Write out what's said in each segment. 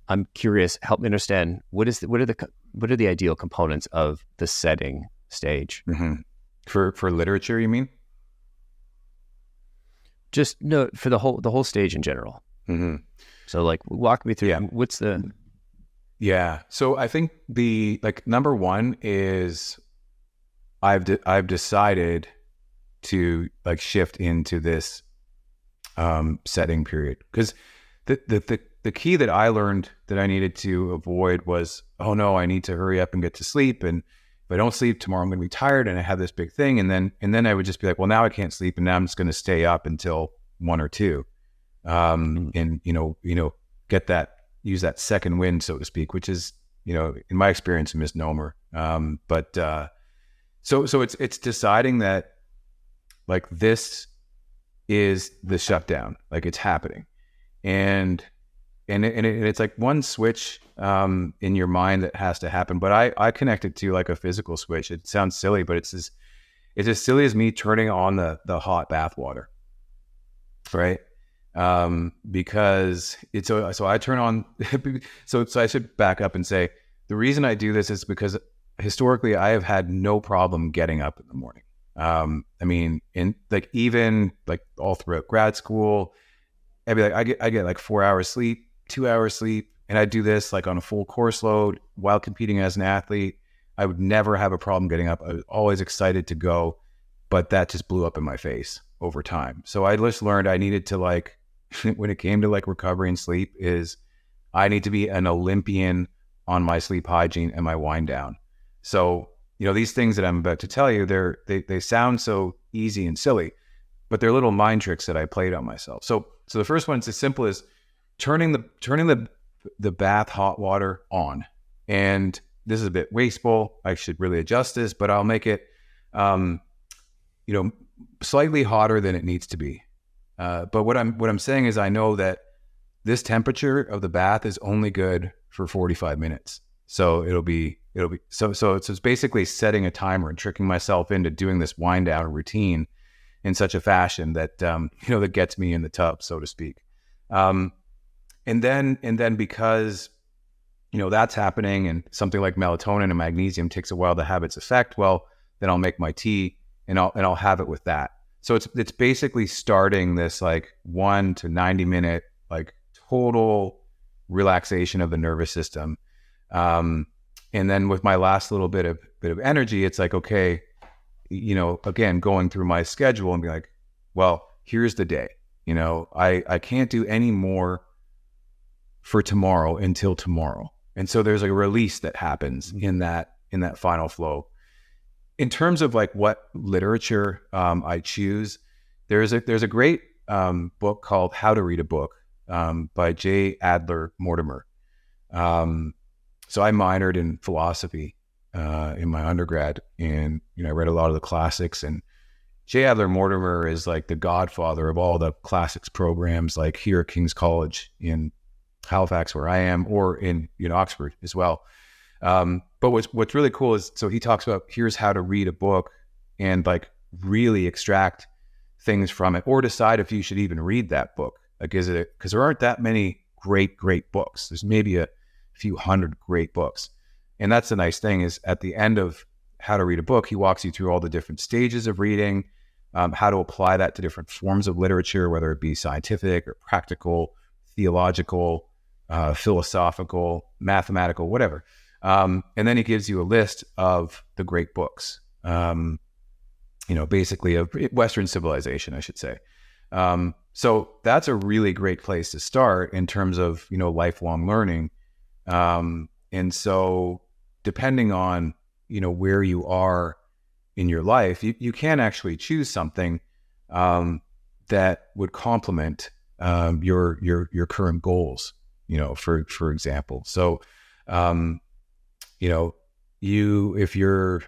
I'm curious, help me understand what are the ideal components of the setting stage? Mm-hmm. For literature, you mean? Just no, for the whole stage in general. Mm-hmm. So like walk me through what's the... Yeah. So I think the number one is I've decided to shift into this setting period, because the key that I learned that I needed to avoid was, oh no, I need to hurry up and get to sleep, and if I don't sleep tomorrow, I'm going to be tired, and I have this big thing, and then I would just be like, well, now I can't sleep, and now I'm just going to stay up until 1 or 2, and use that second wind, so to speak, which is, in my experience, a misnomer. So it's deciding that this is the shutdown, it's happening, and it's like one switch in your mind that has to happen. But I connect it to a physical switch. It sounds silly, but it's as silly as me turning on the hot bath water, right? Because it's so I turn on. so I should back up and say the reason I do this is because historically I have had no problem getting up in the morning. I mean, even all throughout grad school, I'd be I get 4 hours sleep, 2 hours sleep, and I do this on a full course load while competing as an athlete. I would never have a problem getting up. I was always excited to go, but that just blew up in my face over time. So I just learned I needed to when it came to recovery and sleep, is I need to be an Olympian on my sleep hygiene and my wind down. So, these things that I'm about to tell you, they sound so easy and silly, but they're little mind tricks that I played on myself. So the first one is as simple as turning the bath hot water on. And this is a bit wasteful. I should really adjust this, but I'll make it, slightly hotter than it needs to be. But what I'm saying is, I know that this temperature of the bath is only good for 45 minutes. So so it's basically setting a timer and tricking myself into doing this wind down routine in such a fashion that, that gets me in the tub, so to speak. And then because, that's happening, and something like melatonin and magnesium takes a while to have its effect, well, then I'll make my tea and I'll have it with that. So it's basically starting this 1 to 90 minute, total relaxation of the nervous system. And then with my last little bit of energy, it's okay, again, going through my schedule and be well, here's the day, I can't do any more for tomorrow until tomorrow. And so there's a release that happens in that final flow. In terms of what literature I choose, there's a great book called How to Read a Book by J. Adler Mortimer. So I minored in philosophy in my undergrad, and I read a lot of the classics. And J. Adler Mortimer is the godfather of all the classics programs, here at King's College in Halifax, where I am, or in Oxford as well. But what's really cool is, so he talks about, here's how to read a book and really extract things from it, or decide if you should even read that book. Is it, because there aren't that many great books. There's maybe a few hundred great books. And that's the nice thing, is at the end of How to Read a Book, he walks you through all the different stages of reading, how to apply that to different forms of literature, whether it be scientific or practical, theological, philosophical, mathematical, whatever. And then he gives you a list of the great books, basically of Western civilization, I should say. So that's a really great place to start in terms of, lifelong learning. And so depending on, where you are in your life, you can actually choose something, that would complement, your current goals, for example. So, if you're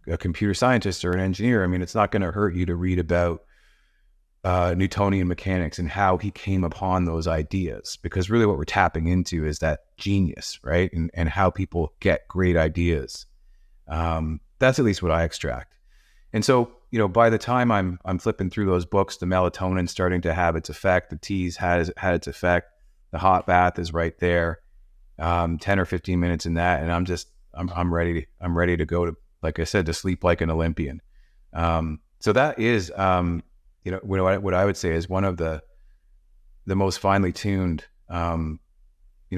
a computer scientist or an engineer, it's not going to hurt you to read about Newtonian mechanics and how he came upon those ideas, because really what we're tapping into is that genius, right? And how people get great ideas. That's at least what I extract. And so, by the time I'm flipping through those books, the melatonin's starting to have its effect, the tea's had its effect, the hot bath is right there. 10 or 15 minutes in that, and I'm ready to go to, like I said, to sleep like an Olympian. So that is, what I would say is one of the most finely tuned,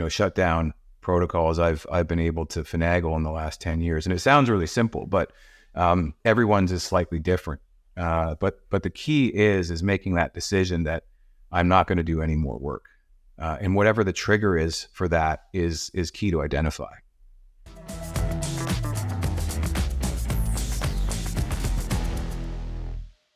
shutdown protocols I've been able to finagle in the last 10 years. And it sounds really simple, but everyone's is slightly different. But the key is making that decision that I'm not going to do any more work. And whatever the trigger is for that is key to identify.